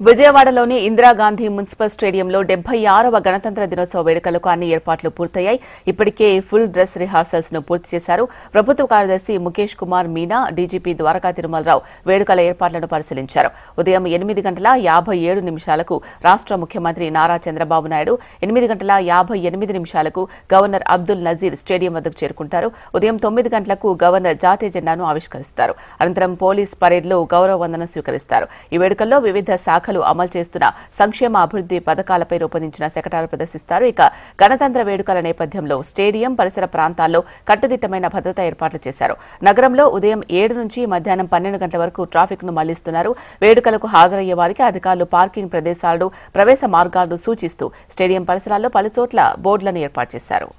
విజయవాడలోని ఇందిరాగాంధీ మున్సిపల్ స్టేడియంలో 76వ గణతంత్ర దినోత్సవ వేడుకలకు అన్ని ఏర్పాట్లు పూర్తయ్యాయి. ఇప్పటికే ఫుల్ డ్రెస్ రిహార్సల్స్ ను పూర్తి చేశారు. ప్రభుత్వ కార్యదర్శి ముఖేష్ కుమార్ మీనా, డీజీపీ ద్వారకా తిరుమలరావు వేడుకల ఏర్పాట్లను పరిశీలించారు. ఉదయం 8:57 రాష్ట్ర ముఖ్యమంత్రి నారా చంద్రబాబు నాయుడు, 8:58 గవర్నర్ అబ్దుల్ నజీర్ స్టేడియం వద్దకు చేరుకుంటారు. ఉదయం 9 గంటలకు గవర్నర్ జాతీయ జెండాను ఆవిష్కరిస్తారు. అనంతరం పోలీస్ పరేడ్లో గౌరవ వందనం స్వీకరిస్తారు. ఈ వేడుకల్లో వివిధ శాఖలు అమలు చేస్తున్న సంక్షేమ అభివృద్ధి పథకాలపై రూపొందించిన శకటాలు ప్రదర్శిస్తారు. ఇక గణతంత్ర వేడుకల నేపథ్యంలో స్టేడియం పరిసర ప్రాంతాల్లో కట్టుదిట్టమైన భద్రతా ఏర్పాట్లు చేశారు. నగరంలో ఉదయం 7 నుంచి మధ్యాహ్నం 12 గంటల వరకు ట్రాఫిక్ ను మళ్లిస్తున్నారు. వేడుకలకు హాజరయ్యే వారికి అధికారులు పార్కింగ్ ప్రదేశాలు, ప్రవేశ మార్గాలను సూచిస్తూ స్టేడియం పరిసరాల్లో పలుచోట్ల బోర్డులను ఏర్పాటు చేశారు.